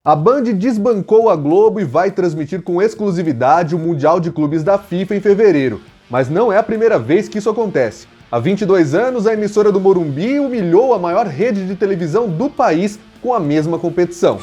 A Band desbancou a Globo e vai transmitir com exclusividade o Mundial de Clubes da FIFA em fevereiro. Mas não é a primeira vez que isso acontece. Há 22 anos, a emissora do Morumbi humilhou a maior rede de televisão do país com a mesma competição.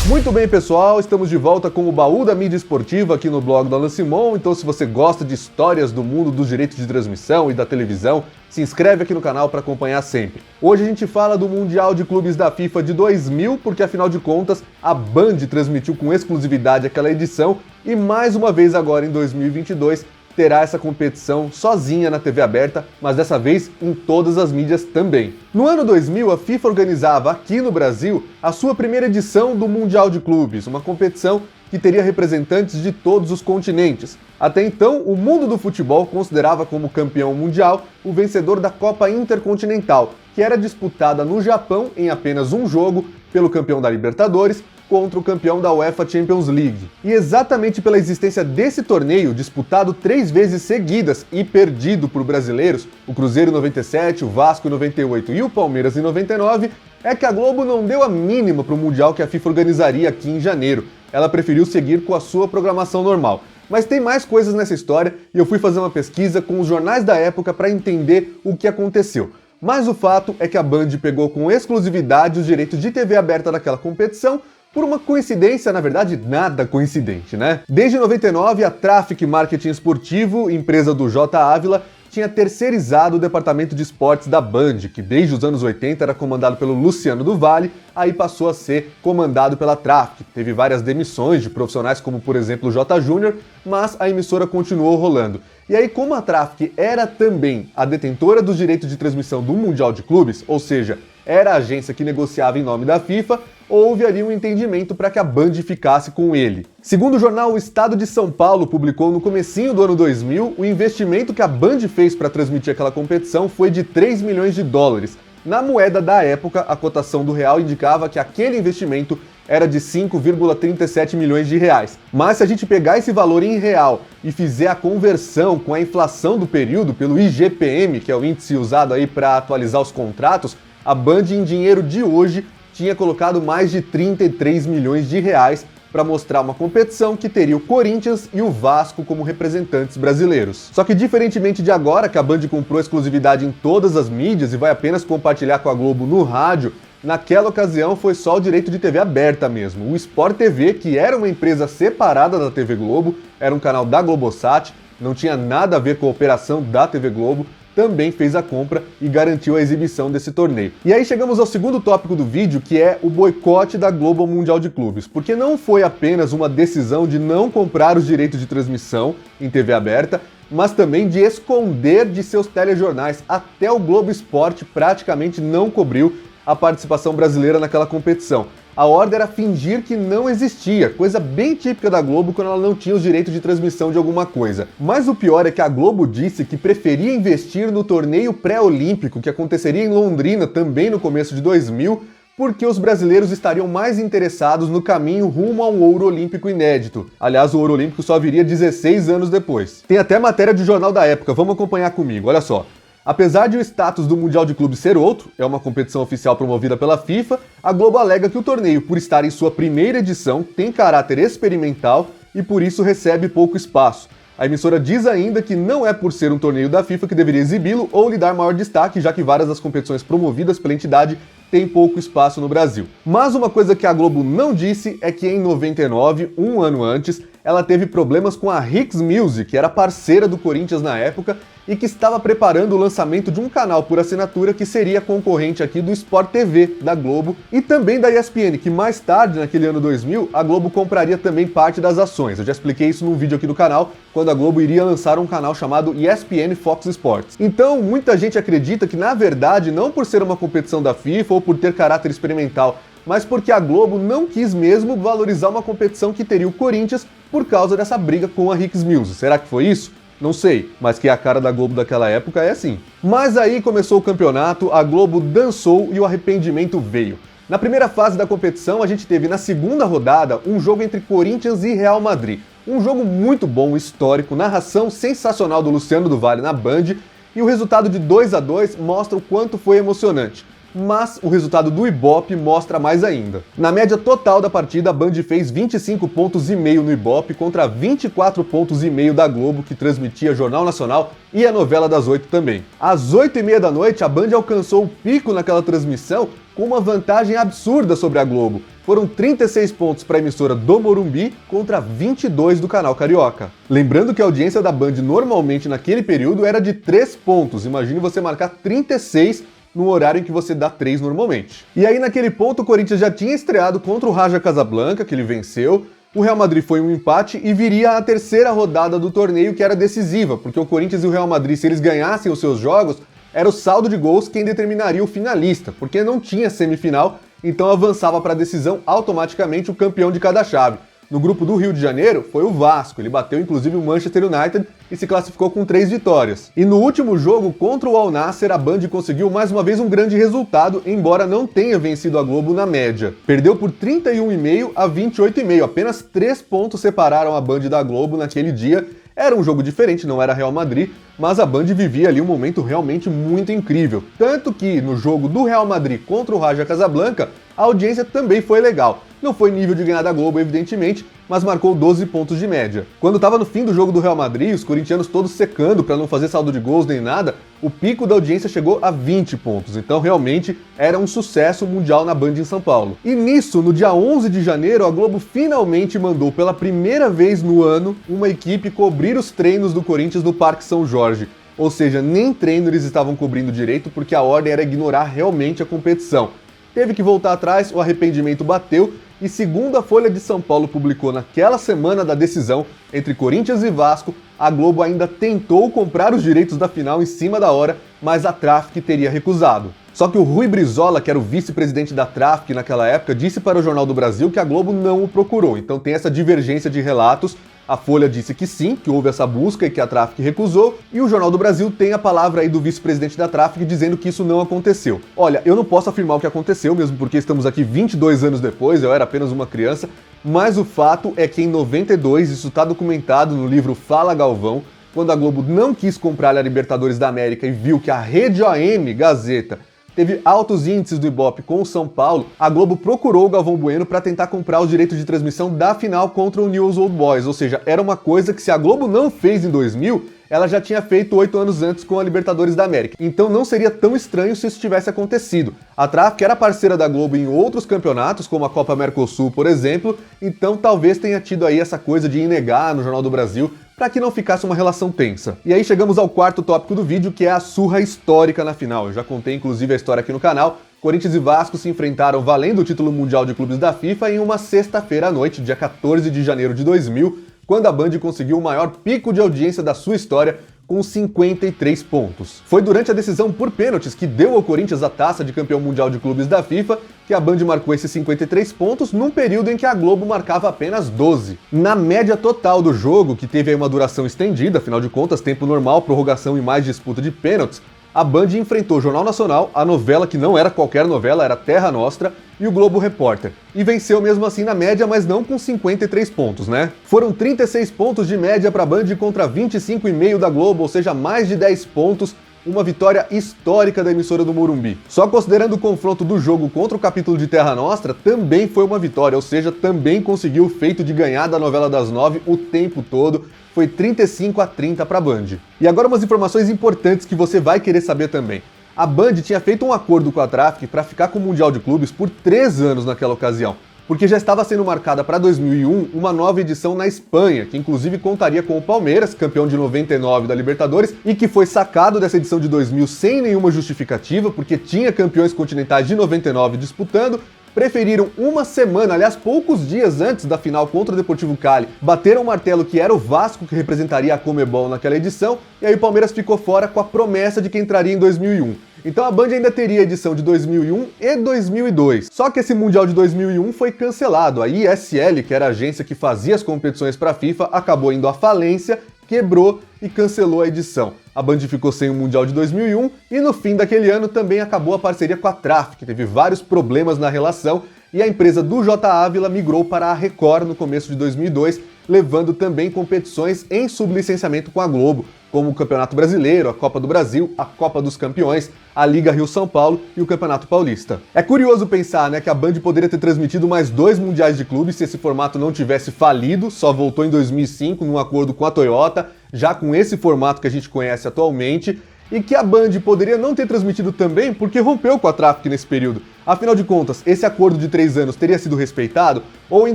Muito bem, pessoal, estamos de volta com o Baú da Mídia Esportiva aqui no blog do Alan Simon. Então, se você gosta de histórias do mundo dos direitos de transmissão e da televisão, se inscreve aqui no canal para acompanhar sempre. Hoje a gente fala do Mundial de Clubes da FIFA de 2000, porque afinal de contas, a Band transmitiu com exclusividade aquela edição e mais uma vez agora em 2022 terá essa competição sozinha na TV aberta, mas dessa vez em todas as mídias também. No ano 2000, a FIFA organizava aqui no Brasil a sua primeira edição do Mundial de Clubes, uma competição que teria representantes de todos os continentes. Até então, o mundo do futebol considerava como campeão mundial o vencedor da Copa Intercontinental, que era disputada no Japão em apenas um jogo pelo campeão da Libertadores contra o campeão da UEFA Champions League. E exatamente pela existência desse torneio, disputado 3 vezes seguidas e perdido por brasileiros, o Cruzeiro em 97, o Vasco em 98 e o Palmeiras em 99, é que a Globo não deu a mínima para o Mundial que a FIFA organizaria aqui em janeiro. Ela preferiu seguir com a sua programação normal. Mas tem mais coisas nessa história e eu fui fazer uma pesquisa com os jornais da época para entender o que aconteceu. Mas o fato é que a Band pegou com exclusividade os direitos de TV aberta daquela competição por uma coincidência, na verdade, nada coincidente, né? Desde 99, a Traffic Marketing Esportivo, empresa do J. Ávila, tinha terceirizado o departamento de esportes da Band, que desde os anos 80 era comandado pelo Luciano do Vale, aí passou a ser comandado pela Traffic. Teve várias demissões de profissionais como, por exemplo, o J. Júnior, mas a emissora continuou rolando. E aí, como a Traffic era também a detentora dos direitos de transmissão do Mundial de Clubes, ou seja, era a agência que negociava em nome da FIFA, houve ali um entendimento para que a Band ficasse com ele. Segundo o jornal O Estado de São Paulo publicou no comecinho do ano 2000, o investimento que a Band fez para transmitir aquela competição foi de 3 milhões de dólares. Na moeda da época, a cotação do real indicava que aquele investimento era de 5,37 milhões de reais. Mas se a gente pegar esse valor em real e fizer a conversão com a inflação do período pelo IGPM, que é o índice usado aí para atualizar os contratos, a Band em dinheiro de hoje tinha colocado mais de 33 milhões de reais para mostrar uma competição que teria o Corinthians e o Vasco como representantes brasileiros. Só que diferentemente de agora, que a Band comprou exclusividade em todas as mídias e vai apenas compartilhar com a Globo no rádio, naquela ocasião foi só o direito de TV aberta mesmo. O Sport TV, que era uma empresa separada da TV Globo, era um canal da Globosat, não tinha nada a ver com a operação da TV Globo, também fez a compra e garantiu a exibição desse torneio. E aí chegamos ao segundo tópico do vídeo, que é o boicote da Globo ao Mundial de Clubes, porque não foi apenas uma decisão de não comprar os direitos de transmissão em TV aberta, mas também de esconder de seus telejornais. Até o Globo Esporte praticamente não cobriu a participação brasileira naquela competição. A ordem era fingir que não existia, coisa bem típica da Globo quando ela não tinha os direitos de transmissão de alguma coisa. Mas o pior é que a Globo disse que preferia investir no torneio pré-olímpico, que aconteceria em Londrina também no começo de 2000, porque os brasileiros estariam mais interessados no caminho rumo a um ouro olímpico inédito. Aliás, o ouro olímpico só viria 16 anos depois. Tem até matéria de jornal da época, vamos acompanhar comigo, olha só. Apesar de o status do Mundial de Clubes ser outro, é uma competição oficial promovida pela FIFA, a Globo alega que o torneio, por estar em sua primeira edição, tem caráter experimental e por isso recebe pouco espaço. A emissora diz ainda que não é por ser um torneio da FIFA que deveria exibi-lo ou lhe dar maior destaque, já que várias das competições promovidas pela entidade têm pouco espaço no Brasil. Mas uma coisa que a Globo não disse é que em 99, um ano antes, ela teve problemas com a Hicks Music, que era parceira do Corinthians na época, e que estava preparando o lançamento de um canal por assinatura que seria concorrente aqui do Sport TV da Globo e também da ESPN, que mais tarde, naquele ano 2000, a Globo compraria também parte das ações. Eu já expliquei isso num vídeo aqui do canal, quando a Globo iria lançar um canal chamado ESPN Fox Sports. Então, muita gente acredita que, na verdade, não por ser uma competição da FIFA ou por ter caráter experimental, mas porque a Globo não quis mesmo valorizar uma competição que teria o Corinthians por causa dessa briga com a Hicks Music. Será que foi isso? Não sei, mas que a cara da Globo daquela época é assim. Mas aí começou o campeonato, a Globo dançou e o arrependimento veio. Na primeira fase da competição, a gente teve na segunda rodada um jogo entre Corinthians e Real Madrid. Um jogo muito bom, histórico, narração sensacional do Luciano do Vale na Band, e o resultado de 2-2 mostra o quanto foi emocionante. mas o resultado do Ibope mostra mais ainda. Na média total da partida, a Band fez 25,5 pontos no Ibope contra 24,5 pontos da Globo, que transmitia Jornal Nacional e a novela das 8 também. Às 8h30 da noite, a Band alcançou o pico naquela transmissão com uma vantagem absurda sobre a Globo. Foram 36 pontos para a emissora do Morumbi contra 22 do canal Carioca. Lembrando que a audiência da Band normalmente naquele período era de 3 pontos. Imagine você marcar 36 no horário em que você dá 3 normalmente. E aí naquele ponto o Corinthians já tinha estreado contra o Raja Casablanca, que ele venceu. O Real Madrid foi um empate e viria a terceira rodada do torneio, que era decisiva, porque o Corinthians e o Real Madrid, se eles ganhassem os seus jogos, era o saldo de gols quem determinaria o finalista, porque não tinha semifinal, então avançava para a decisão automaticamente o campeão de cada chave. No grupo do Rio de Janeiro foi o Vasco, ele bateu inclusive o Manchester United e se classificou com 3 vitórias. E no último jogo contra o Al Nassr, a Band conseguiu mais uma vez um grande resultado, embora não tenha vencido a Globo na média. Perdeu por 31,5 a 28,5, apenas 3 pontos separaram a Band da Globo naquele dia. Era um jogo diferente, não era Real Madrid, mas a Band vivia ali um momento realmente muito incrível. Tanto que no jogo do Real Madrid contra o Raja Casablanca, a audiência também foi legal. Não foi nível de ganhar da Globo, evidentemente, mas marcou 12 pontos de média. Quando estava no fim do jogo do Real Madrid, os corintianos todos secando para não fazer saldo de gols nem nada, o pico da audiência chegou a 20 pontos. Então realmente era um sucesso mundial na Band em São Paulo. E nisso, no dia 11 de janeiro, a Globo finalmente mandou pela primeira vez no ano uma equipe cobrir os treinos do Corinthians no Parque São Jorge. Ou seja, nem treino eles estavam cobrindo direito porque a ordem era ignorar realmente a competição. Teve que voltar atrás, o arrependimento bateu e, segundo a Folha de São Paulo publicou naquela semana da decisão entre Corinthians e Vasco, a Globo ainda tentou comprar os direitos da final em cima da hora, mas a Traffic teria recusado. Só que o Rui Brizola, que era o vice-presidente da Traffic naquela época, disse para o Jornal do Brasil que a Globo não o procurou. Então tem essa divergência de relatos. A Folha disse que sim, que houve essa busca e que a Traffic recusou, e o Jornal do Brasil tem a palavra aí do vice-presidente da Traffic dizendo que isso não aconteceu. Olha, eu não posso afirmar o que aconteceu, mesmo porque estamos aqui 22 anos depois, eu era apenas uma criança, mas o fato é que em 92, isso está documentado no livro Fala Galvão, quando a Globo não quis comprar a Libertadores da América e viu que a Rede OM, Gazeta, teve altos índices do Ibope com o São Paulo, a Globo procurou o Galvão Bueno para tentar comprar os direitos de transmissão da final contra o Newell's Old Boys, ou seja, era uma coisa que se a Globo não fez em 2000, ela já tinha feito 8 anos antes com a Libertadores da América. Então não seria tão estranho se isso tivesse acontecido. A Traffic era parceira da Globo em outros campeonatos, como a Copa Mercosul, por exemplo, então talvez tenha tido aí essa coisa de ir negar no Jornal do Brasil, para que não ficasse uma relação tensa. E aí chegamos ao quarto tópico do vídeo, que é a surra histórica na final. Eu já contei inclusive a história aqui no canal. Corinthians e Vasco se enfrentaram valendo o título mundial de clubes da FIFA em uma sexta-feira à noite, dia 14 de janeiro de 2000, quando a Band conseguiu o maior pico de audiência da sua história, com 53 pontos. Foi durante a decisão por pênaltis que deu ao Corinthians a taça de campeão mundial de clubes da FIFA que a Band marcou esses 53 pontos num período em que a Globo marcava apenas 12. Na média total do jogo, que teve aí uma duração estendida, afinal de contas, tempo normal, prorrogação e mais disputa de pênaltis, a Band enfrentou o Jornal Nacional, a novela que não era qualquer novela, era Terra Nostra, e o Globo Repórter. E venceu mesmo assim na média, mas não com 53 pontos, né? Foram 36 pontos de média para a Band contra 25,5 da Globo, ou seja, mais de 10 pontos, uma vitória histórica da emissora do Morumbi. Só considerando o confronto do jogo contra o capítulo de Terra Nostra, também foi uma vitória, ou seja, também conseguiu o feito de ganhar da novela das 9 o tempo todo. Foi 35-30 para a Band. E agora umas informações importantes que você vai querer saber também. A Band tinha feito um acordo com a Traffic para ficar com o Mundial de Clubes por 3 anos naquela ocasião, porque já estava sendo marcada para 2001 uma nova edição na Espanha, que inclusive contaria com o Palmeiras, campeão de 99 da Libertadores, e que foi sacado dessa edição de 2000 sem nenhuma justificativa, porque tinha campeões continentais de 99 disputando. Preferiram uma semana, aliás, poucos dias antes da final contra o Deportivo Cali, bateram o martelo que era o Vasco que representaria a Conmebol naquela edição, e aí o Palmeiras ficou fora com a promessa de que entraria em 2001. Então a Band ainda teria a edição de 2001 e 2002. Só que esse Mundial de 2001 foi cancelado. A ISL, que era a agência que fazia as competições para a FIFA, acabou indo à falência, quebrou e cancelou a edição. A Band ficou sem o Mundial de 2001 e no fim daquele ano também acabou a parceria com a Traffic, que teve vários problemas na relação, e a empresa do J. Ávila migrou para a Record no começo de 2002, levando também competições em sublicenciamento com a Globo, como o Campeonato Brasileiro, a Copa do Brasil, a Copa dos Campeões, a Liga Rio-São Paulo e o Campeonato Paulista. É curioso pensar, né, que a Band poderia ter transmitido mais 2 mundiais de clubes se esse formato não tivesse falido, só voltou em 2005 num acordo com a Toyota, já com esse formato que a gente conhece atualmente, e que a Band poderia não ter transmitido também porque rompeu com a Traffic nesse período. Afinal de contas, esse acordo de 3 anos teria sido respeitado ou em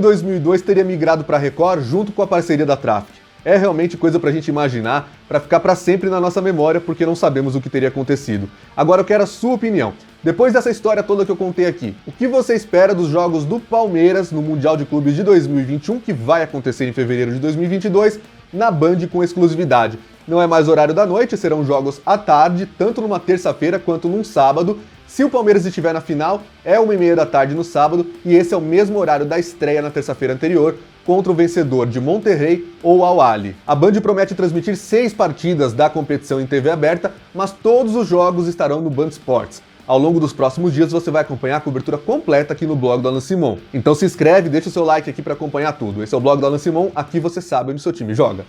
2002 teria migrado para a Record junto com a parceria da Traffic? É realmente coisa pra gente imaginar, pra ficar pra sempre na nossa memória, porque não sabemos o que teria acontecido. Agora eu quero a sua opinião. Depois dessa história toda que eu contei aqui, o que você espera dos jogos do Palmeiras no Mundial de Clubes de 2021, que vai acontecer em fevereiro de 2022, na Band com exclusividade? Não é mais horário da noite, serão jogos à tarde, tanto numa terça-feira quanto num sábado. Se o Palmeiras estiver na final, é 1h30 da tarde no sábado, e esse é o mesmo horário da estreia na terça-feira anterior, contra o vencedor de Monterrey ou Al Ahly. A Band promete transmitir 6 partidas da competição em TV aberta, mas todos os jogos estarão no Band Sports. Ao longo dos próximos dias você vai acompanhar a cobertura completa aqui no blog do Alan Simon. Então se inscreve, deixa o seu like aqui para acompanhar tudo. Esse é o blog do Alan Simon, aqui você sabe onde seu time joga.